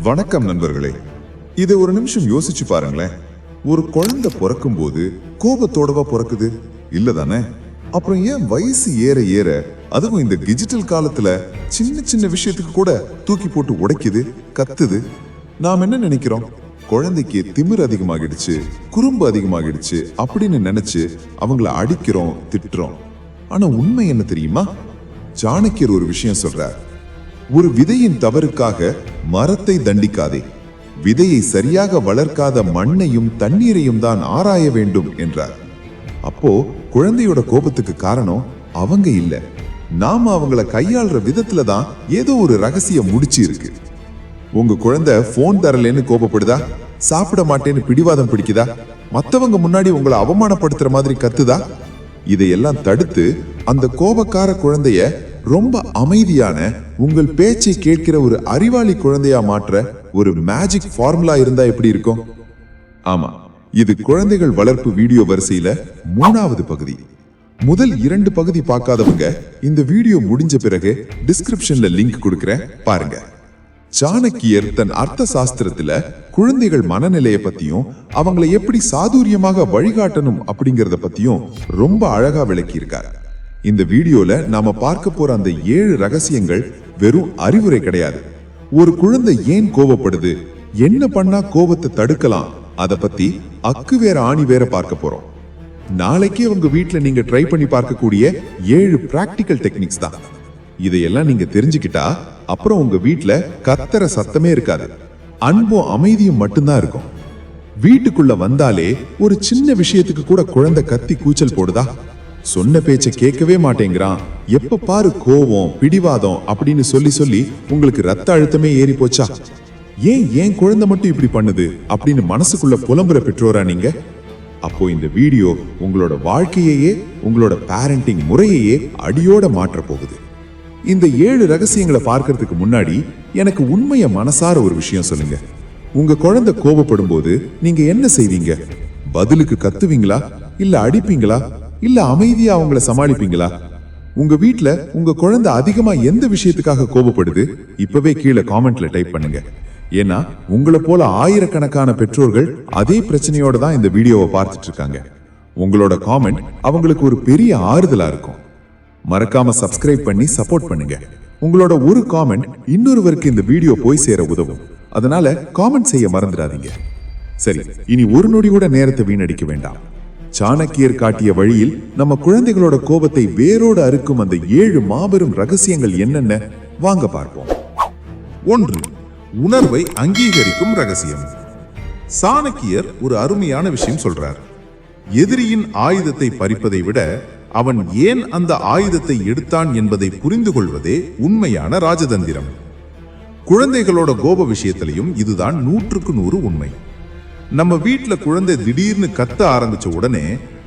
வணக்கம் நண்பர்களே. இதை ஒரு நிமிஷம் யோசிச்சு பாருங்களேன். ஒரு குழந்தை பிறக்கும் போது கோபத்தோடவா பிறக்குது? இல்லதானே? அப்புறம் ஏன் வயசு ஏற ஏற, அதுவும் இந்த டிஜிட்டல் காலத்துல சின்ன சின்ன விஷயத்துக்கு கூட தூக்கி போட்டு உடைக்குது, கத்துது? நாம் என்ன நினைக்கிறோம்? குழந்தைக்கு திமிர் அதிகமாகிடுச்சு, குறும்பு அதிகமாகிடுச்சு அப்படின்னு நினைச்சு அவங்கள அடிக்கிறோம், திட்டுறோம். ஆனா உண்மை என்ன தெரியுமா? சாணக்கியர் ஒரு விஷயம் சொல்றார். ஒரு விதையின் தவறுக்காக மரத்தை தண்டிக்காதே, விதையை சரியாக வளர்க்காத மண்ணையும் தண்ணீரையும் தான் ஆராய வேண்டும் என்றார். அப்போ குழந்தையோட கோபத்துக்கு காரணம் அவங்க இல்ல, நாம அவங்கள கையாளுற விதத்துல தான் ஏதோ ஒரு ரகசியம் முடிச்சு இருக்கு. உங்க குழந்தை போன் தரலன்னு கோபப்படுதா? சாப்பிட மாட்டேன்னு பிடிவாதம் பிடிக்குதா? மத்தவங்க முன்னாடி உங்களை அவமானப்படுத்துற மாதிரி கத்துதா? இதையெல்லாம் தடுத்து அந்த கோபக்கார குழந்தைய ரொம்ப அமைதியான, உங்கள் பேச்சை கேட்கிற ஒரு அறிவாளி குழந்தையா மாற்ற ஒரு மேஜிக் ஃபார்முலா இருந்தா எப்படி இருக்கும்? ஆமா, இது குழந்தைகள் வளர்ப்பு வீடியோ வரிசையில 3வது பகுதி. முதல் 2 பகுதி பார்க்காதவங்க இந்த வீடியோ முடிஞ்ச பிறகு டிஸ்கிரிப்ஷன்ல லிங்க் கொடுக்கிறேன், பாருங்க. சாணக்கியர் தன் அர்த்த சாஸ்திரத்துல குழந்தைகள் மனநிலையை பத்தியும் அவங்களை எப்படி சாதுரியமாக வழிகாட்டணும் அப்படிங்கறத பத்தியும் ரொம்ப அழகா விளக்கி இருக்கார். இந்த வீடியோல நாம பார்க்க போற அந்த 7 ரகசியங்கள் வெறும் அறிவுரை கிடையாது. ஒரு குழந்தை ஏன் கோபப்படுது, என்ன பண்ணா கோபத்தை தடுக்கலாம், அத பத்தி அக்கு வேற ஆணி வேற பார்க்க போறோம். நாளைக்கே உங்க வீட்டுல நீங்க ட்ரை பண்ணி பார்க்கக்கூடிய 7 பிராக்டிக்கல் டெக்னிக்ஸ் தான். இதையெல்லாம் நீங்க தெரிஞ்சுக்கிட்டா அப்புறம் உங்க வீட்டுல கத்தற சத்தமே இருக்காது, அன்பும் அமைதியும் மட்டும்தான் இருக்கும். வீட்டுக்குள்ள வந்தாலே ஒரு சின்ன விஷயத்துக்கு கூட குழந்தை கத்தி கூச்சல் போடுதா? சொன்ன பேச்ச கேட்கவே மாட்டேங்கிறான், எப்ப பாரு கோவம், பிடிவாதம் அப்படின்னு சொல்லி சொல்லி உங்களுக்கு ரத்த அழுத்தமே ஏறி போச்சா? ஏன் குழந்தை மட்டும் இப்படி பண்ணுது அப்படின்னு மனசுக்குள்ள புலம்புற பெற்றோரா நீங்க? அப்போ இந்த வீடியோ உங்களோட வாழ்க்கையே, உங்களோட பேரண்டிங் முறையையே அடியோட மாற்ற போகுது. இந்த 7 ரகசியங்களை பார்க்கறதுக்கு முன்னாடி எனக்கு உண்மைய மனசார ஒரு விஷயம் சொல்லுங்க. உங்க குழந்தை கோபப்படும் போது நீங்க என்ன செய்வீங்க? பதிலுக்கு கத்துவீங்களா, இல்ல அடிப்பீங்களா, இல்ல அமைதியா அவங்கள சமாளிப்பீங்களா? உங்க வீட்டுல உங்க குழந்தை அதிகமா எந்த விஷயத்துக்காக கோபப்படுது? இப்பவே கீழே காமெண்ட்ல டைப் பண்ணுங்க. ஏன்னா உங்களை போல ஆயிரக்கணக்கான பெற்றோர்கள் அதே பிரச்சனையோட தான் இந்த வீடியோவை பார்த்துட்டு இருக்காங்க. உங்களோட காமெண்ட் அவங்களுக்கு ஒரு பெரிய ஆறுதலா இருக்கும். மறக்காம சப்ஸ்கிரைப் பண்ணி சப்போர்ட் பண்ணுங்க. உங்களோட ஒரு காமெண்ட் இன்னொருவருக்கு இந்த வீடியோ போய் சேர உதவும். அதனால காமெண்ட் செய்ய மறந்துடாதீங்க. சரி, இனி ஒரு நொடி கூட நேரத்தை வீணடிக்க வேண்டாம். சாணக்கியர் காட்டிய வழியில் நம்ம குழந்தைகளோட கோபத்தை வேரோடு அறுக்கும் அந்த 7 மாபெரும் ரகசியங்கள் என்னென்ன வாங்க பார்ப்போம். 1. உணர்வை அங்கீகரிக்கும் ரகசியம். சாணக்கியர் ஒரு அருமையான விஷயம் சொல்றார். எதிரியின் ஆயுதத்தை பறிப்பதை விட அவன் ஏன் அந்த ஆயுதத்தை எடுத்தான் என்பதை புரிந்து கொள்வதே உண்மையான ராஜதந்திரம். குழந்தைகளோட கோப விஷயத்திலையும் இதுதான் 100க்கு 100 உண்மை. நம்ம வீட்டுல குழந்தை திடீர்னு கத்த ஆரம்பிச்ச உடனே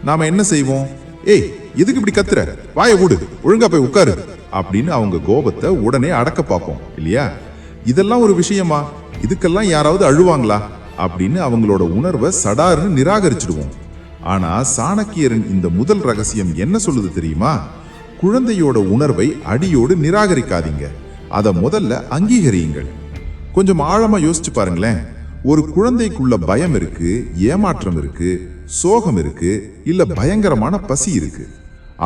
நாம என்ன செய்வோம்? ஏய், எதுக்கு இப்படி கத்துற, வாயை மூடு, ஒழுங்கா போய் உட்காரு அப்படின்னு அவங்க கோபத்தை உடனே அடக்க பார்ப்போம் இல்லையா? இதெல்லாம் ஒரு விஷயமா, இதுக்கெல்லாம் யாராவது அழுவாங்களா அப்படின்னு அவங்களோட உணர்வை சடார்னு நிராகரிச்சிடுவோம். ஆனா சாணக்கியரின் இந்த முதல் ரகசியம் என்ன சொல்லுது தெரியுமா? குழந்தையோட உணர்வை அடியோடு நிராகரிக்காதீங்க, அதை முதல்ல அங்கீகரியுங்கள். கொஞ்சம் ஆழமா யோசிச்சு பாருங்களேன். ஒரு குழந்தைக்குள்ள பயம் இருக்கு, ஏமாற்றம் இருக்கு, சோகம் இருக்கு, இல்ல பயங்கரமான பசி இருக்கு.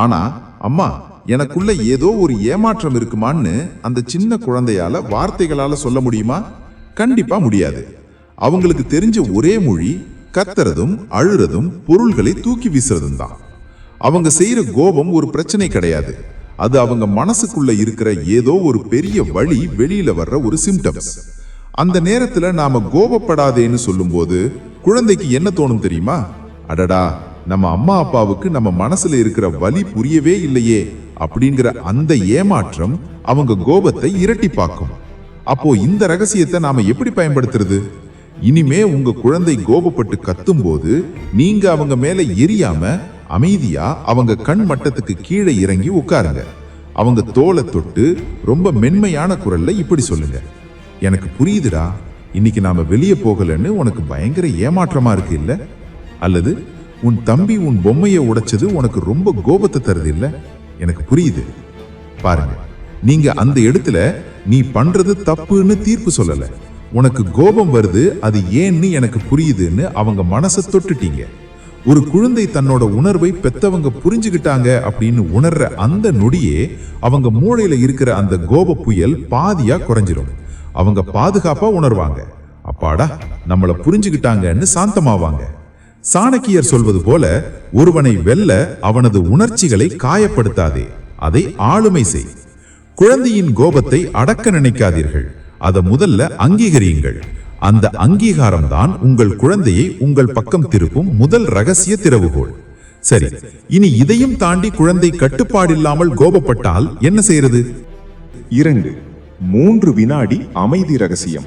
ஆனா அம்மா, எனக்குள்ள ஏதோ ஒரு ஏமாற்றம் இருக்குமான்னு அந்த சின்ன குழந்தையால வார்த்தைகளால சொல்ல முடியுமா? கண்டிப்பா முடியாது. அவங்களுக்கு தெரிஞ்ச ஒரே மொழி கத்துறதும் அழுறதும் பொருள்களை தூக்கி வீசுறதும் தான். அவங்க செய்யற கோபம் ஒரு பிரச்சனை கிடையாது, அது அவங்க மனசுக்குள்ள இருக்கிற ஏதோ ஒரு பெரிய வழி வெளியில வர்ற ஒரு சிம்டம்ஸ். அந்த நேரத்துல நாம கோபப்படாதேன்னு சொல்லும் போது குழந்தைக்கு என்ன தோணும் தெரியுமா? அடடா, நம்ம அம்மா அப்பாவுக்கு நம்ம மனசுல இருக்கிற வலி புரியவே இல்லையே அப்படிங்கிற அந்த ஏமாற்றம் அவங்க கோபத்தை இரட்டிப்பாக்கும். அப்போ இந்த ரகசியத்தை நாம எப்படி பயன்படுத்துறது? இனிமே உங்க குழந்தை கோபப்பட்டு கத்தும் போது நீங்க அவங்க மேல எரியாம அமைதியா அவங்க கண் மட்டத்துக்கு கீழே இறங்கி உட்காருங்க. அவங்க தோலை தொட்டு ரொம்ப மென்மையான குரல்ல இப்படி சொல்லுங்க: எனக்கு புரியுதுடா, இன்னைக்கு நாம வெளியே போகலன்னு உனக்கு பயங்கர ஏமாற்றமா இருக்கு இல்ல? அல்லது உன் தம்பி உன் பொம்மையை உடைச்சது உனக்கு ரொம்ப கோபத்தை தருது இல்ல? எனக்கு புரியுது. பாருங்க, நீங்க அந்த இடத்துல நீ பண்றது தப்புன்னு தீர்ப்பு சொல்லல, உனக்கு கோபம் வருது, அது ஏன்னு எனக்கு புரியுதுன்னு அவங்க மனசை தொட்டுட்டீங்க. ஒரு குழந்தை தன்னோட உணர்வை பெத்தவங்க புரிஞ்சுக்கிட்டாங்க அப்படின்னு உணர்ற அந்த நொடியே அவங்க மூளையில இருக்கிற அந்த கோப புயல் பாதியா குறைஞ்சிரும். அவங்க பாதுகாப்பா உணர்வாங்க. அப்பாடா, நம்மள புரிஞ்சுக்கிட்டாங்கன்னு சாந்தமாவாங்க. சாணக்கியர் சொல்வது போல, ஒருவனை வெல்ல அவனது உணர்ச்சிகளை காயப்படுத்தாதே, அதை ஆளுமை செய். குழந்தையின் கோபத்தை அடக்க நினைக்காதீர்கள், அதை முதல்ல அங்கீகரியுங்கள். அந்த அங்கீகாரம் தான் உங்கள் குழந்தையை உங்கள் பக்கம் திருப்பும் முதல் ரகசிய திறவுகோல். சரி, இனி இதையும் தாண்டி குழந்தை கட்டுப்பாடில்லாமல் கோபப்பட்டால் என்ன செய்யறது? 2. 3 வினாடி அமைதி ரகசியம்.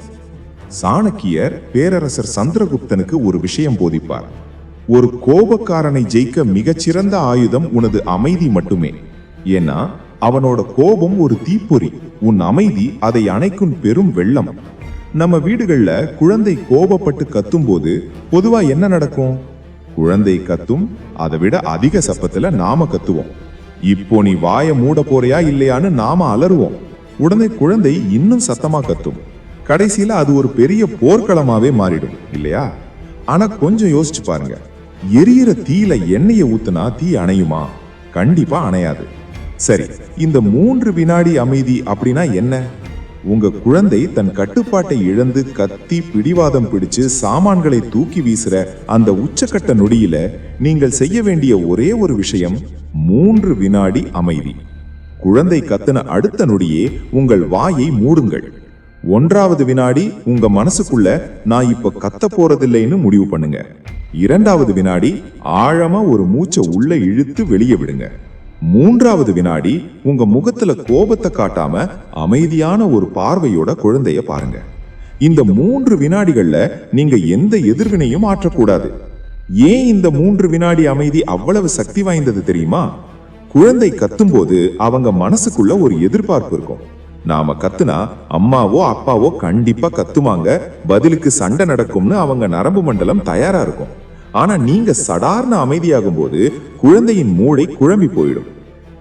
சாணக்கியர் பேரரசர் சந்திரகுப்தனுக்கு ஒரு விஷயம் போதிப்பார். ஒரு கோபக்காரனை ஜெயிக்க மிகச்சிறந்த ஆயுதம் உனது அமைதி மட்டுமே. ஏன்னா அவனோட கோபம் ஒரு தீப்பொறி, உன் அமைதி அதை அணைக்கும் பெரும் வெள்ளம். நம்ம வீடுகள்ல குழந்தை கோபப்பட்டு கத்தும் போது பொதுவா என்ன நடக்கும்? குழந்தை கத்தும், அதை விட அதிக சப்பத்துல நாம கத்துவோம். இப்போ நீ வாய மூட போறியா இல்லையான்னு நாம அலறுவோம். உடனே குழந்தை இன்னும் சத்தமா கத்தும். கடைசியில அது ஒரு பெரிய போர்க்களமாவே மாறிடும் இல்லையா? ஆனா கொஞ்சம் யோசிச்சு பாருங்க, எரியிற தீயில எண்ணெயை ஊத்துனா தீ அணையுமா? கண்டிப்பா அணையாது. சரி, இந்த 3 வினாடி அமைதி அப்படின்னா என்ன? உங்க குழந்தை தன் கட்டுப்பாட்டை இழந்து கத்தி பிடிவாதம் பிடிச்சு சாமான்களை தூக்கி வீசுற அந்த உச்சக்கட்ட நொடியில நீங்கள் செய்ய வேண்டிய ஒரே ஒரு விஷயம் 3 வினாடி அமைதி. குழந்தை கத்தின அடுத்த நொடியே உங்கள் வாயை மூடுங்கள். 1வது வினாடி உங்க மனசுக்குள்ள நான் இப்ப கத்த போறதில்லைன்னு முடிவு பண்ணுங்க. 2வது வினாடி ஆழமா ஒரு மூச்சை உள்ள இழுத்து வெளியே விடுங்க. 3வது வினாடி உங்க முகத்துல கோபத்தை காட்டாம அமைதியான ஒரு பார்வையோட குழந்தைய பாருங்க. இந்த 3 வினாடிகள்ல நீங்க எந்த எதிர்வினையும் ஆற்றக்கூடாது. ஏன் இந்த 3 வினாடி அமைதி அவ்வளவு சக்தி வாய்ந்தது தெரியுமா? குழந்தை கத்தும்போது அவங்க மனசுக்குள்ள ஒரு எதிர்பார்ப்பு இருக்கும். நாம கத்துனா அம்மாவோ அப்பாவோ கண்டிப்பா கத்துவாங்க, பதிலுக்கு சண்டை நடக்கும்னு அவங்க நரம்பு மண்டலம் தயாரா இருக்கும். ஆனா நீங்க சாதாரண அமைதியாகும் போது குழந்தையின் மூளை குழம்பி போயிடும்.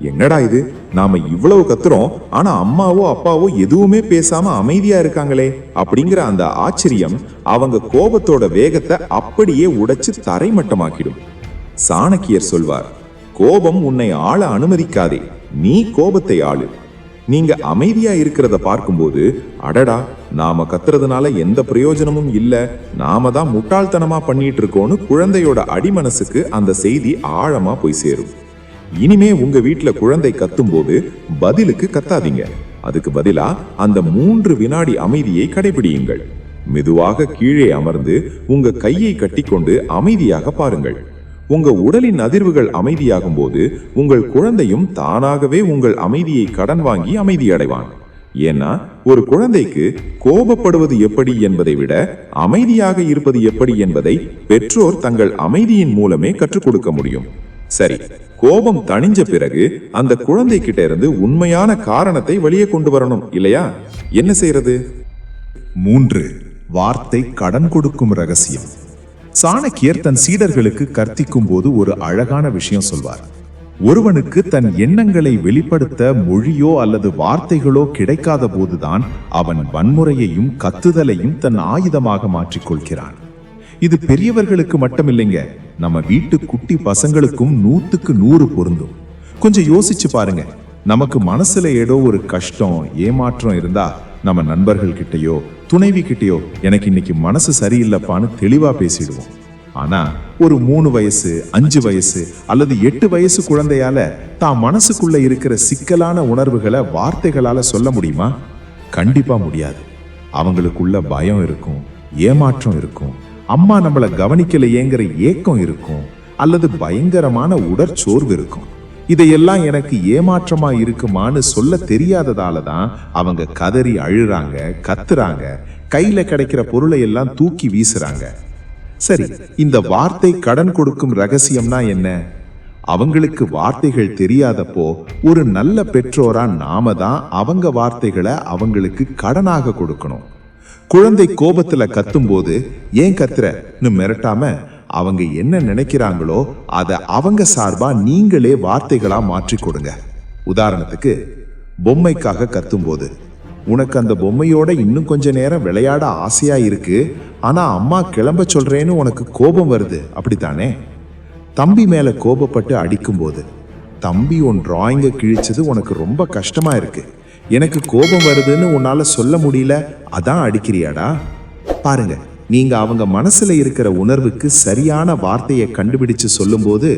என்னடா இது, நாம இவ்வளவு கத்துறோம், ஆனா அம்மாவோ அப்பாவோ எதுவுமே பேசாம அமைதியா இருக்காங்களே அப்படிங்கிற அந்த ஆச்சரியம் அவங்க கோபத்தோட வேகத்தை அப்படியே உடைச்சு தரைமட்டமாக்கிடும். சாணக்கியர் சொல்வார், கோபம் உன்னை ஆள அனுமதிக்காதே, நீ கோபத்தை ஆளு. நீங்க அமைதியா இருக்கிறத பார்க்கும்போது, அடடா நாம கத்துறதுனால எந்த பிரயோஜனமும் இல்ல, நாம தான் முட்டாள்தனமா பண்ணிட்டு இருக்கோம்னு குழந்தையோட அடிமனசுக்கு அந்த செய்தி ஆழமா போய் சேரும். இனிமே உங்க வீட்டுல குழந்தை கத்தும் போது பதிலுக்கு கத்தாதீங்க. அதுக்கு பதிலா அந்த 3 வினாடி அமைதியை கடைபிடியுங்கள். மெதுவாக கீழே அமர்ந்து உங்க கையை கட்டிக்கொண்டு அமைதியாக பாருங்கள். உங்க உடலின் அதிர்வுகள் அமைதியாகும் போது உங்கள் குழந்தையும் தானாகவே உங்கள் அமைதியை கடன் வாங்கி அமைதி அடைவான். ஏன்னா ஒரு குழந்தைக்கு கோபப்படுவது எப்படி என்பதை விட அமைதியாக இருப்பது எப்படி என்பதை பெற்றோர் தங்கள் அமைதியின் மூலமே கற்றுக் கொடுக்க முடியும். சரி, கோபம் தணிஞ்ச பிறகு அந்த குழந்தை கிட்ட இருந்து உண்மையான காரணத்தை வெளியே கொண்டு வரணும் இல்லையா? என்ன செய்யறது? 3 வார்த்தை கடன் கொடுக்கும் ரகசியம். சாணக்கியர் தன் சீடர்களுக்கு கற்பிக்கும் போது ஒரு அழகான விஷயம் சொல்வார். ஒருவனுக்கு தன் எண்ணங்களை வெளிப்படுத்த மொழியோ அல்லது வார்த்தைகளோ கிடைக்காத போதுதான் அவன் வன்முறையையும் கத்துதலையும் தன் ஆயுதமாக மாற்றிக்கொள்கிறான். இது பெரியவர்களுக்கு மட்டுமில்லைங்க, நம்ம வீட்டு குட்டி பசங்களுக்கும் 100க்கு 100 பொருந்தும். கொஞ்சம் யோசிச்சு பாருங்க, நமக்கு மனசுல ஏதோ ஒரு கஷ்டம் ஏமாற்றம் இருந்தா நம்ம நண்பர்கள் கிட்டயோ துணைவி கிட்டயோ எனக்கு இன்னைக்கு மனசு சரியில்லைப்பான்னு தெளிவா பேசிடுவோம். ஆனா ஒரு 3 வயசு 5 வயசு அல்லது 8 வயசு குழந்தையால தான் மனசுக்குள்ள இருக்கிற சிக்கலான உணர்வுகளை வார்த்தைகளால சொல்ல முடியுமா? கண்டிப்பா முடியாது. அவங்களுக்குள்ள பயம் இருக்கும், ஏமாற்றம் இருக்கும், அம்மா நம்மளை கவனிக்கலையேங்கிற ஏக்கம் இருக்கும், அல்லது பயங்கரமான உடற்சோர்வு இருக்கும். இதையெல்லாம் எனக்கு ஏமாற்றமா இருக்குமான்னு சொல்ல தெரியாததால தான் அவங்க கதறி அழுறாங்க, கத்துறாங்க, கையில கிடைக்கிற பொருளை எல்லாம் தூக்கி வீசுறாங்க. சரி, இந்த வார்த்தை கடன் கொடுக்கும் ரகசியம்னா என்ன? அவங்களுக்கு வார்த்தைகள் தெரியாதப்போ ஒரு நல்ல பெற்றோரா நாம தான் அவங்க வார்த்தைகளை அவங்களுக்கு கடனாக கொடுக்கணும். குழந்தை கோபத்துல கத்தும் போது ஏன் கத்துறன்னு மிரட்டாம அவங்க என்ன நினைக்கிறாங்களோ அதை அவங்க சார்பா நீங்களே வார்த்தைகளா மாற்றி கொடுங்க. உதாரணத்துக்கு, பொம்மைக்காக கத்தும் போது உனக்கு அந்த பொம்மையோட இன்னும் கொஞ்ச நேரம் விளையாட ஆசையா இருக்கு, ஆனா அம்மா கிளம்ப சொல்றேன்னு உனக்கு கோபம் வருது, அப்படித்தானே? தம்பி மேல கோபப்பட்டு அடிக்கும்போது, தம்பி உன் டிராயிங்கை கிழிச்சது உனக்கு ரொம்ப கஷ்டமா இருக்கு, எனக்கு கோபம் வருதுன்னு உன்னால சொல்ல முடியல, அதான் அடிக்கிறியாடா? பாருங்க, நீங்க அவங்க மனசுல இருக்கிற உணர்வுக்கு சரியான வார்த்தையை கண்டுபிடிச்சு சொல்லும்போது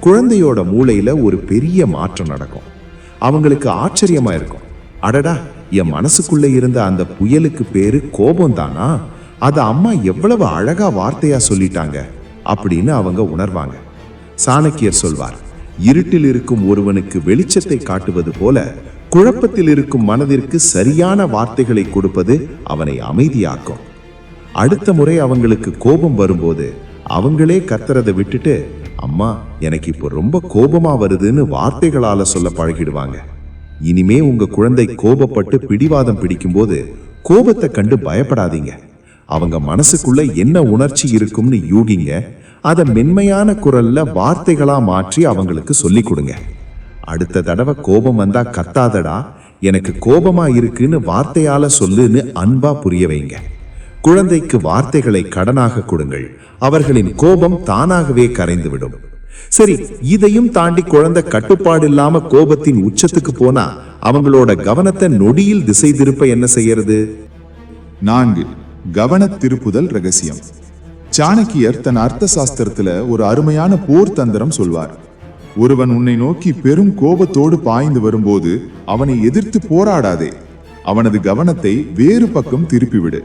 குழந்தையோட மூளையில ஒரு பெரிய மாற்றம் நடக்கும். அவங்களுக்கு ஆச்சரியமா இருக்கும், அடடா, என் மனசுக்குள்ள இருந்த அந்த புயலுக்கு பேரு கோபம் தானா, அத அம்மா எவ்வளவு அழகா வார்த்தையா சொல்லிட்டாங்க அப்படின்னு அவங்க உணர்வாங்க. சாணக்கியர் சொல்வார், இருட்டில் இருக்கும் ஒருவனுக்கு வெளிச்சத்தை காட்டுவது போல குழப்பத்தில் இருக்கும் மனதிற்கு சரியான வார்த்தைகளை கொடுப்பது அவனை அமைதியாக்கும். அடுத்த முறை அவங்களுக்கு கோபம் வரும்போது அவங்களே கத்துறதை விட்டுட்டு, அம்மா எனக்கு இப்போ ரொம்ப கோபமா வருதுன்னு வார்த்தைகளால சொல்ல பழகிடுவாங்க. இனிமே உங்க குழந்தை கோபப்பட்டு பிடிவாதம் பிடிக்கும்போது கோபத்தை கண்டு பயப்படாதீங்க. அவங்க மனசுக்குள்ள என்ன உணர்ச்சி இருக்கும்னு யூகிங்க, அதை மென்மையான குரல்ல வார்த்தைகளா மாற்றி அவங்களுக்கு சொல்லி கொடுங்க. அடுத்த தடவை கோபம் வந்தா கத்தாதடா, எனக்கு கோபமா இருக்குன்னு வார்த்தையால சொல்லுன்னு அன்பா புரிய வைங்க. குழந்தைக்கு வார்த்தைகளை கடனாக கொடுங்கள், அவர்களின் கோபம் தானாகவே கரைந்துவிடும். சரி, இதையும் தாண்டி குழந்தை கட்டுப்பாடு இல்லாம கோபத்தின் உச்சத்துக்கு போனா அவங்களோட கவனத்தை நொடியில் திசை திருப்ப என்ன செய்யறது? 4. கவன திருப்புதல் ரகசியம். சாணக்கியர் தன் அர்த்த சாஸ்திரத்துல ஒரு அருமையான போர் தந்திரம் சொல்வார். ஒருவன் உன்னை நோக்கி பெரும் கோபத்தோடு பாய்ந்து வரும்போது அவனை எதிர்த்து போராடாதே, அவனது கவனத்தை வேறு பக்கம் திருப்பிவிடு.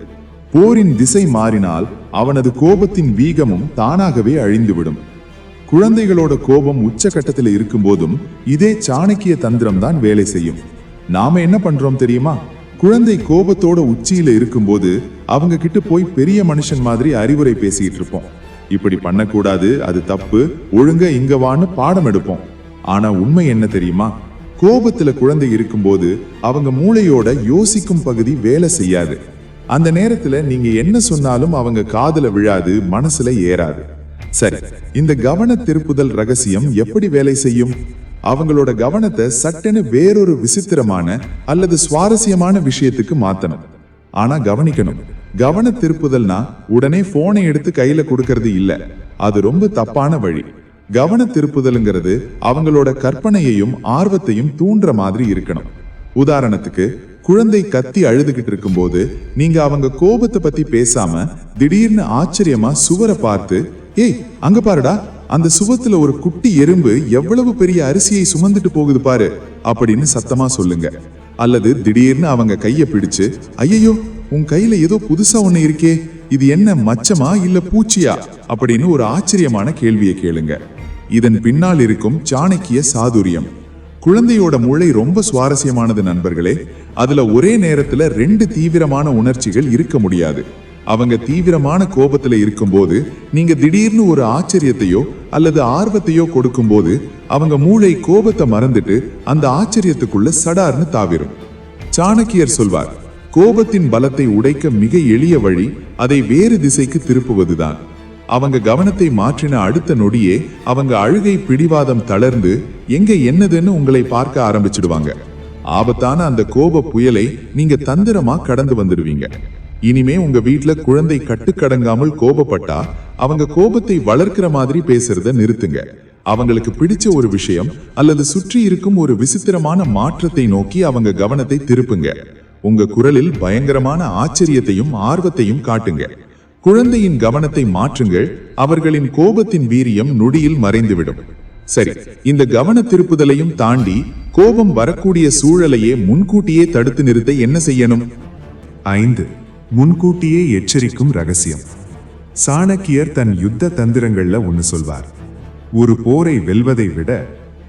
போரின் திசை மாறினால் அவனது கோபத்தின் வீகமும் தானாகவே அழிந்துவிடும். குழந்தைகளோட கோபம் உச்சகட்டத்தில் இருக்கும் போதும் இதே சாணக்கிய தந்திரம் தான் வேலை செய்யும். நாம என்ன பண்றோம் தெரியுமா? குழந்தை கோபத்தோட உச்சியில இருக்கும்போது அவங்க கிட்ட போய் பெரிய மனுஷன் மாதிரி அறிவுரை பேசிட்டு இருப்போம். இப்படி பண்ணக்கூடாது, அது தப்பு, ஒழுங்க இங்க வான்னு பாடம் எடுப்போம். ஆனா உண்மை என்ன தெரியுமா? கோபத்துல குழந்தை இருக்கும்போது அவங்க மூளையோட யோசிக்கும் பகுதி வேலை செய்யாது. அந்த நேரத்துல நீங்க என்ன சொன்னாலும் அவங்க காதுல விழாது, மனசுல ஏறாது. சரி, இந்த கவன திருப்புதல் ரகசியம் எப்படி வேலை செய்யும்? அவங்களோட கவனத்தை சட்டென வேறொரு விசித்திரமான அல்லது சுவாரஸ்யமான விஷயத்துக்கு மாத்தணும். ஆனா கவனிக்கணும், கவன திருப்புதல்னா உடனே போனை எடுத்து கையில கொடுக்கறது இல்ல. அது ரொம்ப தப்பான வழி. கவன திருப்புதல்ங்கிறது அவங்களோட கற்பனையையும் ஆர்வத்தையும் தூண்டுற மாதிரி இருக்கணும். உதாரணத்துக்கு, குழந்தை கத்தி அழுதுகிட்டு இருக்கும்போது நீங்க அவங்க கோபத்தை பத்தி பேசாம திடீர்னு ஆச்சரியமா சுவரை பார்த்து, ஏய் அங்க பாருடா, அந்த சுவத்துல ஒரு குட்டி எறும்பு எவ்வளவு பெரிய அரிசியை சுமந்துட்டு போகுது பாரு அப்படின்னு சத்தமா சொல்லுங்க. அல்லது திடீர்னு அவங்க கைய பிடிச்சு, ஐயோ உன் கையில ஏதோ புதுசா ஒண்ணு இருக்கே, இது என்ன மச்சமா இல்ல பூச்சியா அப்படின்னு ஒரு ஆச்சரியமான கேள்வியை கேளுங்க. இதன் பின்னால் இருக்கும் சாணக்கிய சாதுரியம். குழந்தையோட மூளை ரொம்ப சுவாரஸ்யமானது நண்பர்களே. அதுல ஒரே நேரத்துல 2 தீவிரமான உணர்ச்சிகள் இருக்க முடியாது. அவங்க தீவிரமான கோபத்துல இருக்கும்போது நீங்க திடீர்னு ஒரு ஆச்சரியத்தையோ அல்லது ஆர்வத்தையோ கொடுக்கும்போது அவங்க மூளை கோபத்தை மறந்துட்டு அந்த ஆச்சரியத்துக்குள்ள சடார்னு தாவிரும். சாணக்கியர் சொல்வார், கோபத்தின் பலத்தை உடைக்க மிக எளிய வழி அதை வேறு திசைக்கு திருப்புவதுதான். அவங்க கவனத்தை மாற்றின அடுத்த நொடியே அவங்க அழுகை பிடிவாதம் தளர்ந்து எங்க என்னதுன்னு உங்களை பார்க்க ஆரம்பிச்சிடுவாங்க. ஆபத்தான அந்த கோப புயலை நீங்க தந்திரமா கடந்து வந்துடுவீங்க. இனிமே உங்க வீட்டுல குழந்தை கட்டுக்கடங்காமல் கோபப்பட்டா அவங்க கோபத்தை வளர்க்கிற மாதிரி பேசுறத நிறுத்துங்க. அவங்களுக்கு பிடிச்ச ஒரு விஷயம் அல்லது சுற்றி இருக்கும் ஒரு விசித்திரமான மாற்றத்தை நோக்கி அவங்க கவனத்தை திருப்புங்க. உங்க குரலில் பயங்கரமான ஆச்சரியத்தையும் ஆர்வத்தையும் காட்டுங்க. குழந்தையின் கவனத்தை மாற்றுங்கள். அவர்களின் கோபத்தின் வீரியம் நொடியில் மறைந்துவிடும். சரி, இந்த கவன திருப்புதலையும் தாண்டி கோபம் வரக்கூடிய சூழலையே முன்கூட்டியே தடுத்து நிறுத்த என்ன செய்யணும்? 5. முன்கூட்டியே எச்சரிக்கும் ரகசியம். சாணக்கியர் தன் யுத்த தந்திரங்கள்ல ஒன்னு சொல்வார், ஒரு போரை வெல்வதை விட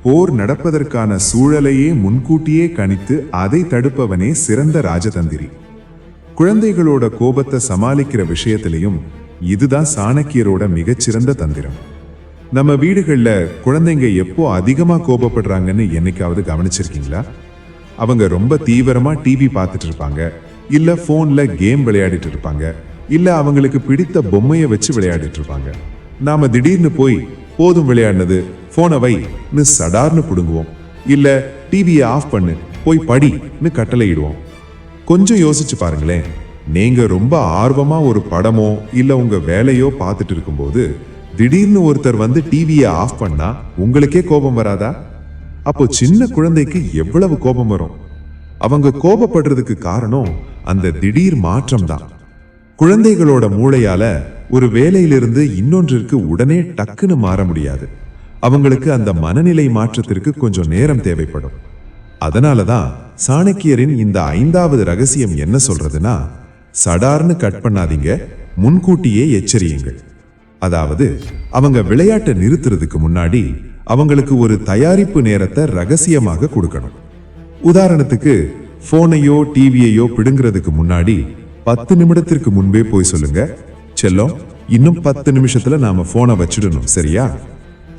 போர் நடப்பதற்கான சூழலையே முன்கூட்டியே கணித்து அதை தடுப்பவனே சிறந்த ராஜதந்திரி. குழந்தைகளோட கோபத்தை சமாளிக்கிற விஷயத்திலையும் இதுதான் சாணக்கியரோட மிகச்சிறந்த தந்திரம். நம்ம வீடுகள்ல குழந்தைங்க எப்போ அதிகமா கோபப்படுறாங்கன்னு என்னைக்காவது கவனிச்சிருக்கீங்களா? அவங்க ரொம்ப தீவிரமா டிவி பார்த்துட்டு இருப்பாங்க, இல்ல போன்ல கேம் விளையாடிட்டு இருப்பாங்க, இல்ல அவங்களுக்கு பிடித்த பொம்மையை வச்சு விளையாடிட்டு இருப்பாங்க. நாம திடீர்னு போய் போதும் விளையாடினது, போனை வைன்னு சடார்னு புடுங்குவோம். இல்ல டிவியை ஆஃப் பண்ணு, போய் படின்னு கட்டளையிடுவோம். கொஞ்சம் யோசிச்சு பாருங்களேன். நீங்க ரொம்ப ஆர்வமா ஒரு படமோ இல்ல உங்க வேலையோ பார்த்துட்டு இருக்கும்போது திடீர்னு ஒருத்தர் வந்து டிவியை ஆஃப் பண்ணா உங்களுக்கே கோபம் வராதா? அப்போ சின்ன குழந்தைக்கு எவ்வளவு கோபம் வரும்? அவங்க கோபப்படுறதுக்கு காரணம் அந்த திடீர் மாற்றம் தான். குழந்தைகளோட மூளையால ஒரு வேலையிலிருந்து இன்னொன்றிற்கு உடனே டக்குன்னு மாற முடியாது. அவங்களுக்கு அந்த மனநிலை மாற்றத்திற்கு கொஞ்சம் நேரம் தேவைப்படும். அதனாலதான் சாணக்கியரின் இந்த 5வது ரகசியம் என்ன சொல்றதுன்னா, சடார்னு கட் பண்ணாதீங்க, முன்கூட்டியே எச்சரியுங்கள். அதாவது அவங்க விளையாட்டை நிறுத்துறதுக்கு முன்னாடி அவங்களுக்கு ஒரு தயாரிப்பு நேரத்தை ரகசியமாக கொடுக்கணும். உதாரணத்துக்கு போனையோ டிவியையோ பிடுங்கிறதுக்கு முன்னாடி 10 நிமிடத்திற்கு முன்பே போய் சொல்லுங்க, செல்லம் இன்னும் 10 நிமிஷத்துல நாம போனை வச்சிடணும், சரியா?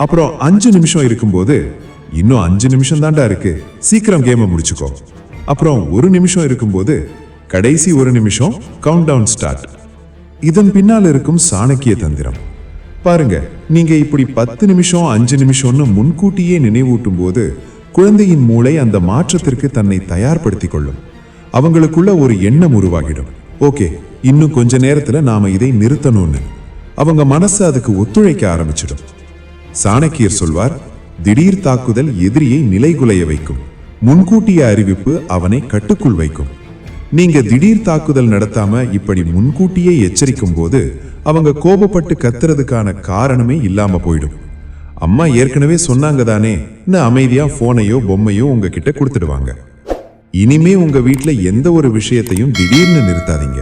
அப்புறம் 5 நிமிஷம் இருக்கும்போது, இன்னும் 5 நிமிஷம் தாண்டா இருக்கு, சீக்கிரம் கேமை முடிச்சுக்கோ. அப்புறம் 1 நிமிஷம் இருக்கும்போது, கடைசி 1 நிமிஷம் கவுண்ட் டவுன் ஸ்டார்ட். இதன் பின்னால் இருக்கும் சாணக்கிய தந்திரம் பாருங்க. நீங்க இப்படி 10 நிமிஷம் 5 நிமிஷம்னு முன்கூட்டியே நினைவூட்டும் போது குழந்தையின் மூளை அந்த மாற்றத்திற்கு தன்னை தயார்படுத்திக் கொள்ளும். அவங்களுக்குள்ள ஒரு எண்ணம் உருவாகிடும், ஓகே இன்னும் கொஞ்ச நேரத்துல நாம இதை நிறுத்தணும்னு. அவங்க மனசு அதுக்கு ஒத்துழைக்க ஆரம்பிச்சிடும். சாணக்கியர் சொல்வார், திடீர் தாக்குதல் எதிரியை நிலைகுலைய வைக்கும், முன்கூட்டிய அறிவிப்பு அவனை கட்டுக்குள் வைக்கும். நீங்க திடீர் தாக்குதல் நடத்தாம இப்படி முன்கூட்டியே எச்சரிக்கும் போது அவங்க கோபப்பட்டு கத்துறதுக்கான காரணமே இல்லாம போயிடும். அம்மா ஏற்கனவே சொன்னாங்க தானே, அமைதியா போனையோ பொம்மையோ உங்ககிட்ட கொடுத்துடுவாங்க. இனிமே உங்க வீட்டுல எந்த ஒரு விஷயத்தையும் திடீர்னு நிறுத்தாதீங்க.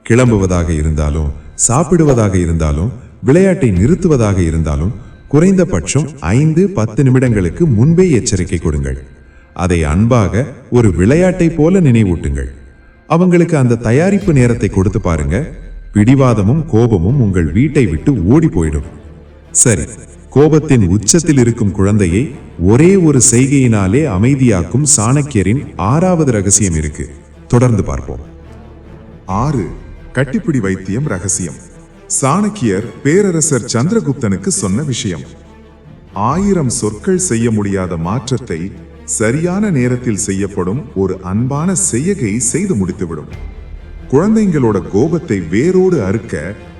கிளம்புவதாக இருந்தாலும், சாப்பிடுவதாக இருந்தாலும், விளையாட்டை நிறுத்துவதாக இருந்தாலும் குறைந்தபட்சம் 5-10 நிமிடங்களுக்கு முன்பே எச்சரிக்கை கொடுங்கள். அதை அன்பாக ஒரு விளையாட்டை போல நினைவூட்டுங்கள். அவங்களுக்கு அந்த தயாரிப்பு நேரத்தை கொடுத்து பாருங்க. பிடிவாதமும் கோபமும் உங்கள் வீட்டை விட்டு ஓடி போயிடும். சரி, கோபத்தின் உச்சத்தில் இருக்கும் குழந்தையை ஒரே ஒரு செய்கையினாலே அமைதியாக்கும் சாணக்கியரின் 6வது ரகசியம் இருக்கு. தொடர்ந்து பார்ப்போம். 6. கட்டிப்பிடி வைத்தியம் ரகசியம். சாணக்கியர் பேரரசர் சந்திரகுப்தனுக்கு சொன்ன விஷயம். 1000 சொற்கள் செய்ய முடியாத மாற்றத்தை சரியான நேரத்தில் செய்யப்படும் ஒரு அன்பான செய்கை செய்து முடித்துவிடும். குழந்தைங்களோட கோபத்தை வேரோடு அறுக்க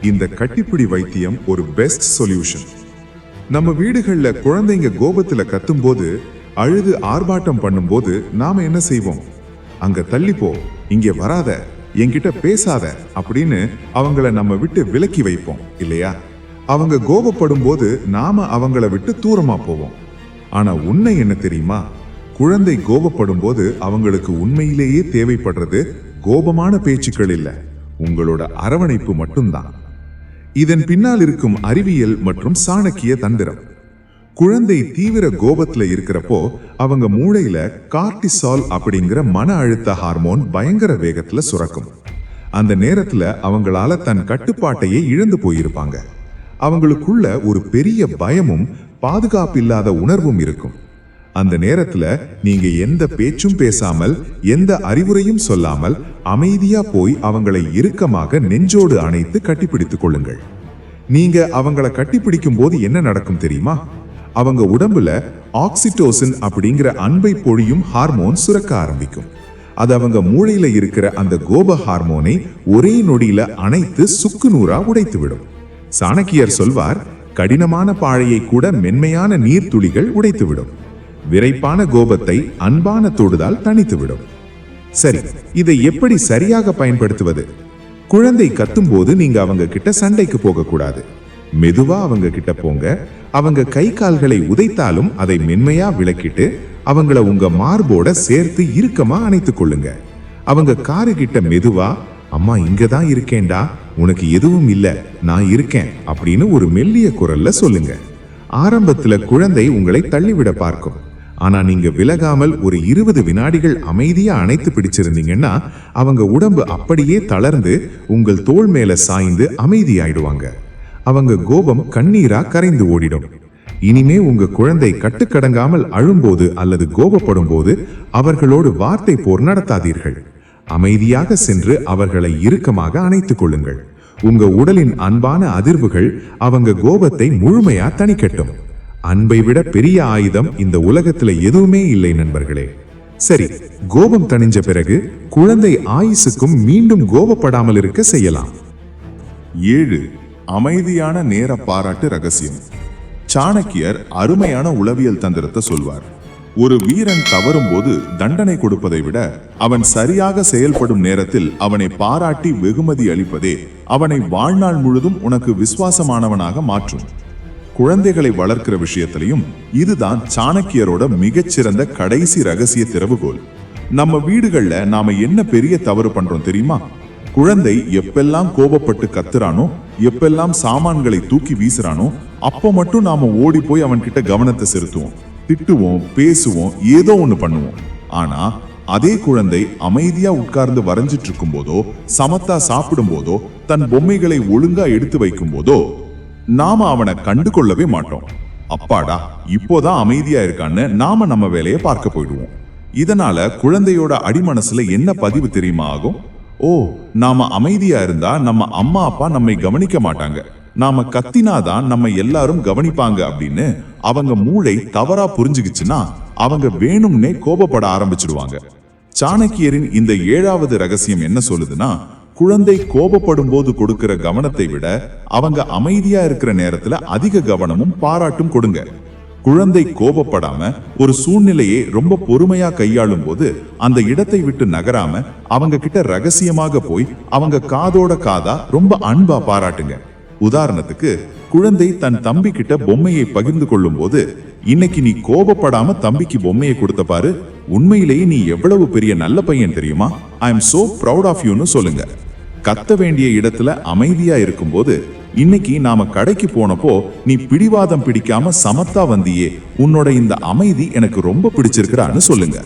இந்த கட்டிப்பிடி வைத்தியம் ஒரு பெஸ்ட் சொல்யூஷன். நம்ம வீடுகள்ல குழந்தைங்க கோபத்துல கத்தும்போது, அழுது ஆர்ப்பாட்டம் பண்ணும்போது நாம என்ன செய்வோம்? அங்க தள்ளிப்போ, இங்கே வராத, என்கிட்ட பேசாத அப்படின்னு அவங்கள நம்ம விட்டு விலக்கி வைப்போம் இல்லையா? அவங்க கோபப்படும் போது நாம அவங்கள விட்டு தூரமா போவோம். ஆனா உண்மை என்ன தெரியுமா? குழந்தை கோபப்படும் போது அவங்களுக்கு உண்மையிலேயே தேவைப்படுறது கோபமான பேச்சுக்கள் இல்ல, உங்களோட அரவணைப்பு மட்டும்தான். இதன் பின்னால் இருக்கும் அறிவியல் மற்றும் சாணக்கிய தந்திரம். குழந்தை தீவிர கோபத்துல இருக்கிறப்போ அவங்க மூளையில கார்டிசால் அப்படிங்கிற மன அழுத்த ஹார்மோன் பயங்கர வேகத்துல சுரக்கும். அந்த நேரத்துல அவங்களால தன் கட்டுப்பாட்டையே இழந்து போயிருப்பாங்க. அவங்களுக்குள்ள ஒரு பெரிய பயமும் பாதுகாப்பில்லாத உணர்வும் இருக்கும். அந்த நேரத்துல நீங்க எந்த பேச்சும் பேசாமல், எந்த அறிவுரையும் சொல்லாமல் அமைதியா போய் அவங்களை இறுக்கமாக நெஞ்சோடு அணைத்து கட்டிப்பிடித்துக் கொள்ளுங்கள். நீங்க அவங்கள கட்டிப்பிடிக்கும் போது என்ன நடக்கும் தெரியுமா? அவங்க உடம்புல ஆக்சிடோசின் அப்படிங்கிற அன்பை பொழியும் ஹார்மோன் சுரக்க ஆரம்பிக்கும். அது அவங்க மூளையில இருக்கிற அந்த கோப ஹார்மோனை ஒரே நொடியில அணைத்து சுக்கு நூறா உடைத்து விடும். சாணக்கியர் சொல்வார், கடினமான பாழையை கூட மென்மையான நீர்த்துளிகள் உடைத்துவிடும். விரைப்பான கோபத்தை அன்பான தொடுதால் தணித்துவிடும். சரி, இதை எப்படி சரியாக பயன்படுத்துவது? குழந்தை கத்தும் போது நீங்க அவங்க கிட்ட சண்டைக்கு போக கூடாது. மெதுவா அவங்க கிட்ட போங்க. அவங்க கை கால்களை உதைத்தாலும் அதை மென்மையா விளக்கிட்டு அவங்கள உங்க மார்போட சேர்த்து இறுக்கமா அணைத்துக் கொள்ளுங்க. அவங்க காரு கிட்ட மெதுவா, அம்மா இங்கதான் இருக்கேன்டா, உனக்கு எதுவும் இல்ல, நான் இருக்கேன் அப்படின்னு ஒரு மெல்லிய குரல்ல சொல்லுங்க. ஆரம்பத்துல குழந்தை உங்களை தள்ளிவிட பார்க்கும். ஆனா நீங்க விலகாமல் ஒரு 20 வினாடிகள் அமைதியா அணைத்து பிடிச்சிருந்தீங்கன்னா அவங்க உடம்பு அப்படியே தளர்ந்து உங்கள் தோள் மேல சாய்ந்து அமைதியாயிடுவாங்க. அவங்க கோபம் கண்ணீரா கரைந்து ஓடிடும். இனிமே உங்க குழந்தை கட்டுக்கடங்காமல் அழும்போது அல்லது கோபப்படும் போது அவர்களோடு வார்த்தை போர் நடத்தாதீர்கள். அமைதியாக சென்று அவர்களை இறுக்கமாக அணைத்துக் கொள்ளுங்கள். உங்க உடலின் அன்பான அதிர்வுகள் அவங்க கோபத்தை முழுமையா தணிக்கட்டும். அன்பை விட பெரிய ஆயுதம் இந்த உலகத்துல எதுவுமே இல்லை நண்பர்களே. சரி, கோபம் தணிஞ்ச பிறகு குழந்தை ஆயுசுக்கும் மீண்டும் கோபப்படாமல் இருக்க செய்யலாம். 7. அமைதியான நேர பாராட்டு ரகசியம். சாணக்கியர் அருமையான உளவியல் தந்திரத்தை சொல்வார். ஒரு வீரன் தவறும் போது தண்டனை கொடுப்பதை விட அவன் சரியாக செயல்படும் நேரத்தில் அவனை பாராட்டி வெகுமதி அளிப்பதே அவனை வாழ்நாள் முழுதும் உனக்கு விசுவாசமானவனாக மாற்றும். குழந்தைகளை வளர்க்கிற விஷயத்திலையும் இதுதான் சாணக்கியரோட மிகச்சிறந்த கடைசி ரகசிய திறவுகோல். நம்ம வீடுகள்ல நாம என்ன பெரிய தவறு பண்றோம் தெரியுமா? குழந்தை எப்பெல்லாம் கோபப்பட்டு கத்துறானோ, எப்பெல்லாம் சாமான்களை தூக்கி வீசுறானோ, அப்போ மட்டும் நாம ஓடி போய் அவன் கிட்ட கவனத்தை செலுத்துவோம், திட்டுவோம், பேசுவோம், ஏதோ ஒண்ணு பண்ணுவோம். ஆனா அதே குழந்தை அமைதியா உட்கார்ந்து வரைஞ்சிட்டு இருக்கும் போதோ, சமத்தா சாப்பிடும் போதோ, தன் பொம்மைகளை ஒழுங்கா எடுத்து வைக்கும் போதோ நாம அவனை கண்டு கொள்ளவே மாட்டோம். அப்பாடா இப்போதான் அமைதியா இருக்கான்னு நாம நம்ம வேலையை பார்க்க போயிடுவோம். இதனால குழந்தையோட அடிமனசுல என்ன பதிவு தெரியுமா ஆகும்? ஓ, நாம அமைதியா இருந்தா நம்ம அம்மா அப்பா நம்மை கவனிக்க மாட்டாங்க, நாம கத்தினாதான் நம்ம எல்லாரும் கவனிப்பாங்க அப்படின்னு அவங்க மூளை தவறா புரிஞ்சுக்கிச்சுன்னா அவங்க வேணும்னே கோபப்பட ஆரம்பிச்சிடுவாங்க. சாணக்கியரின் இந்த 7வது ரகசியம் என்ன சொல்லுதுன்னா, குழந்தை கோபப்படும் போது கொடுக்கிற கவனத்தை விட அவங்க அமைதியா இருக்கிற நேரத்துல அதிக கவனமும் பாராட்டும் கொடுங்க. குழந்தை கோபப்படாம ஒரு சூழ்நிலையை ரொம்ப பொறுமையா கையாளும் போது அந்த இடத்தை விட்டு நகராம அவங்க கிட்ட ரகசியமாக போய் அவங்க காதோட காதா ரொம்ப அன்பா பாராட்டுங்க. உதாரணத்துக்கு, குழந்தை தன் தம்பி கிட்ட பொம்மையை பகிர்ந்து கொள்ளும் போது, இன்னைக்கு நீ கோபப்படாம தம்பிக்கு பொம்மையை கொடுத்த பாரு, உண்மையிலேயே நீ எவ்வளவு பெரிய நல்ல பையன் தெரியுமா, I am so proud of யூன்னு சொல்லுங்க. கத்த வேண்டிய இடத்துல அமைதியா இருக்கும்போது, இன்னைக்கு நாம கடைக்கு போனப்போ நீ பிடிவாதம் பிடிக்காம சமத்தா வந்தியே, உன்னோட இந்த அமைதி எனக்கு ரொம்ப பிடிச்சிருக்கிறான்னு சொல்லுங்க.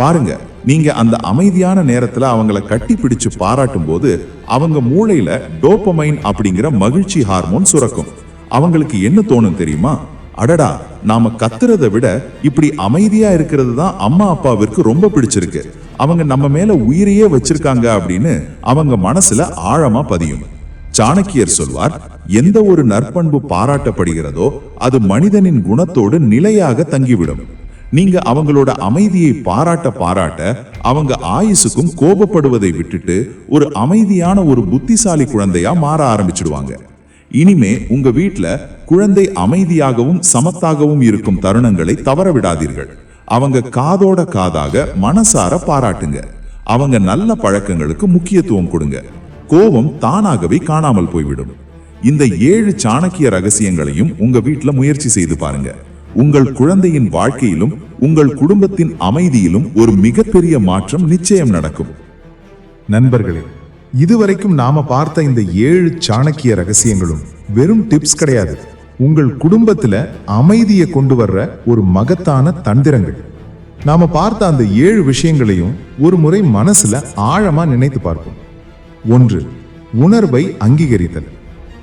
பாருங்க, நீங்க அந்த அமைதியான நேரத்துல அவங்கள கட்டி பிடிச்சு பாராட்டும் போது அவங்க மூளையில டோபமைன் அப்படிங்கிற மகிழ்ச்சி ஹார்மோன் சுரக்கும். அவங்களுக்கு என்ன தோணும் தெரியுமா? அடடா, நாம கத்துறதை விட இப்படி அமைதியா இருக்கிறது தான் அம்மா அப்பாவிற்கு ரொம்ப பிடிச்சிருக்கு, அவங்க நம்ம மேல உயிரையே வச்சிருக்காங்க அப்படின்னு அவங்க மனசுல ஆழமா பதியும். சாணக்கியர் சொல்வார், எந்த ஒரு நற்பண்பு பாராட்டப்படுகிறதோ அது மனிதனின் குணத்தோடு நிலையாக தங்கிவிடும். நீங்க அவங்களோட அமைதியை பாராட்ட பாராட்ட அவங்க ஆயுசுக்கும் கோபப்படுவதை விட்டுட்டு ஒரு அமைதியான ஒரு புத்திசாலி குழந்தையா மாற ஆரம்பிச்சிடுவாங்க. இனிமே உங்க வீட்ல குழந்தை அமைதியாகவும் சமத்தாகவும் இருக்கும் தருணங்களை தவற விடாதீர்கள். அவங்க காதோட காதாக மனசார பாராட்டுங்க. அவங்க நல்ல பழக்கங்களுக்கு முக்கியத்துவம் கொடுங்க. கோபம் தானாகவே காணாமல் போய்விடும். இந்த 7 சாணக்கிய ரகசியங்களையும் உங்க வீட்ல முயற்சி செய்து பாருங்க. உங்கள் குழந்தையின் வாழ்க்கையிலும் உங்கள் குடும்பத்தின் அமைதியிலும் ஒரு மிகப்பெரிய மாற்றம் நிச்சயம் நடக்கும். நண்பர்களே, இதுவரைக்கும் நாம பார்த்த இந்த 7 சாணக்கிய ரகசியங்களும் வெறும் டிப்ஸ் கிடையாது, உங்கள் குடும்பத்துல அமைதியை கொண்டு வர்ற ஒரு மகத்தான தந்திரங்கள். நாம பார்த்த அந்த 7 விஷயங்களையும் ஒரு முறை மனசுல ஆழமா நினைத்து பார்ப்போம். 1. உணர்வை அங்கீகரித்தல்.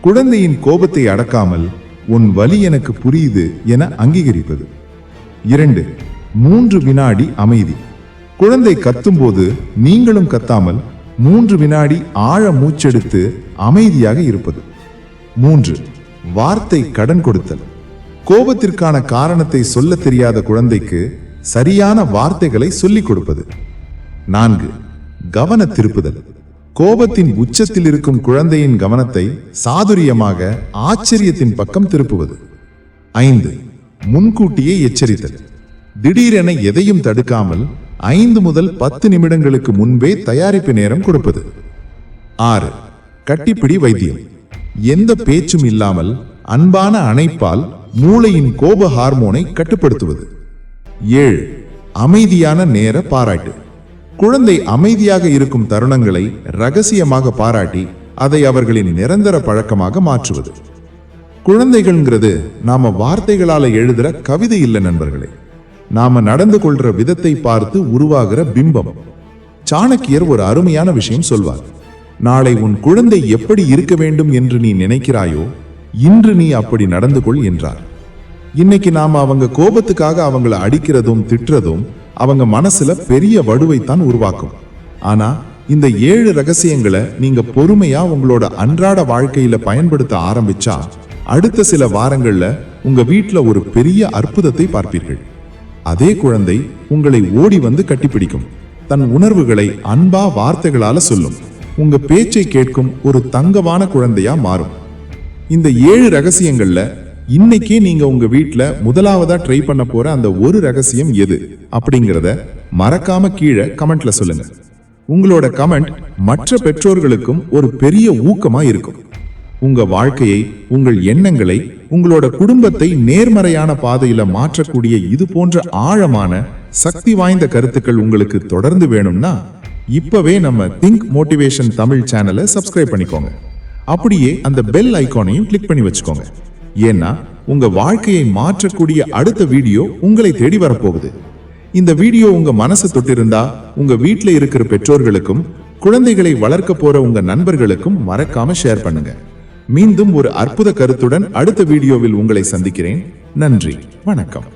குழந்தையின் கோபத்தை அடக்காமல் உன் வலி எனக்கு புரியுது என அங்கீகரிப்பது. 2. 3 வினாடி அமைதி. குழந்தை கத்தும்போது நீங்களும் கத்தாமல் 3 வினாடி ஆழ மூச்செடுத்து அமைதியாக இருப்பது. 3. வார்த்தை கடன் கொடுத்தல். கோபத்திற்கான காரணத்தை சொல்ல தெரியாத குழந்தைக்கு சரியான வார்த்தைகளை சொல்லிக் கொடுப்பது. 4. கவன திருப்புதல். கோபத்தின் உச்சத்தில் இருக்கும் குழந்தையின் கவனத்தை சாதுரியமாக ஆச்சரியத்தின் பக்கம் திருப்புவது. 5. முன்கூட்டியே எச்சரித்தல். திடீரென எதையும் தடுக்காமல் 5 முதல் 10 நிமிடங்களுக்கு முன்பே தயாரிப்பு நேரம் கொடுப்பது. 6. கட்டிப்பிடி வைத்தியம். எந்த பேச்சும் இல்லாமல் அன்பான அணைப்பால் மூளையின் கோப ஹார்மோனை கட்டுப்படுத்துவது. 7. அமைதியான நேர பாராட்டு. குழந்தை அமைதியாக இருக்கும் தருணங்களை ரகசியமாக பாராட்டி அதை அவர்களின் நிரந்தர பழக்கமாக மாற்றுவது. குழந்தைகள்ங்கிறது நாம வார்த்தைகளால எழுதுற கவிதை இல்லை நண்பர்களே, நாம நடந்து கொள்ற விதத்தை பார்த்து உருவாகிற பிம்பம். சாணக்கியர் ஒரு அருமையான விஷயம் சொல்வார், நாளை உன் குழந்தை எப்படி இருக்க வேண்டும் என்று நீ நினைக்கிறாயோ இன்று நீ அப்படி நடந்து கொள் என்றார். இன்னைக்கு நாம அவங்க கோபத்துக்காக அவங்கள அடிக்கிறதும் திட்டுறதும் அவங்க மனசுல பெரிய வடுவைத்தான் உருவாக்கும். ஆனா இந்த 7 ரகசியங்களை நீங்க பொறுமையா உங்களோட அன்றாட வாழ்க்கையில பயன்படுத்த ஆரம்பிச்சா அடுத்த சில வாரங்கள்ல உங்க வீட்ல ஒரு பெரிய அற்புதத்தை பார்ப்பீர்கள். அதே குழந்தை உங்களை ஓடி வந்து கட்டிப்பிடிக்கும். தன் உணர்வுகளை அன்பா வார்த்தைகளால சொல்லும். உங்க பேச்சை கேட்கும் ஒரு தங்கமான குழந்தையா மாறும். இந்த 7 ரகசியங்கள்ல இன்னைக்கே நீங்க உங்க வீட்ல முதலாவதா ட்ரை பண்ண போற அந்த ஒரு ரகசியம் எது அப்படிங்கறத மறக்காம கீழே கமெண்ட்ல சொல்லுங்க. உங்களோட கமெண்ட் மற்ற பெற்றோர்களுக்கும் ஒரு பெரிய ஊக்கமா இருக்கும். உங்க வாழ்க்கையை, உங்கள் எண்ணங்களை, உங்களோட குடும்பத்தை நேர்மறையான பாதையில மாற்றக்கூடிய இது போன்ற ஆழமான சக்தி வாய்ந்த கருத்துக்கள் உங்களுக்கு தொடர்ந்து வேணும்னா இப்பவே நம்ம திங்க் மோட்டிவேஷன் தமிழ் சேனலை சப்ஸ்கிரைப் பண்ணிக்கோங்க. அப்படியே அந்த பெல் ஐகானையும் கிளிக் பண்ணி வச்சுக்கோங்க. ஏன்னா உங்க வாழ்க்கையை மாற்றக்கூடிய அடுத்த வீடியோ உங்களை தேடி வரப்போகுது. இந்த வீடியோ உங்க மனசை தொட்டிருந்தா உங்க வீட்ல இருக்கிற பெற்றோர்களுக்கும் குழந்தைகளை வளர்க்க போற உங்க நண்பர்களுக்கும் மறக்காம ஷேர் பண்ணுங்க. மீண்டும் ஒரு அற்புத கருத்துடன் அடுத்த வீடியோவில் உங்களை சந்திக்கிறேன். நன்றி, வணக்கம்.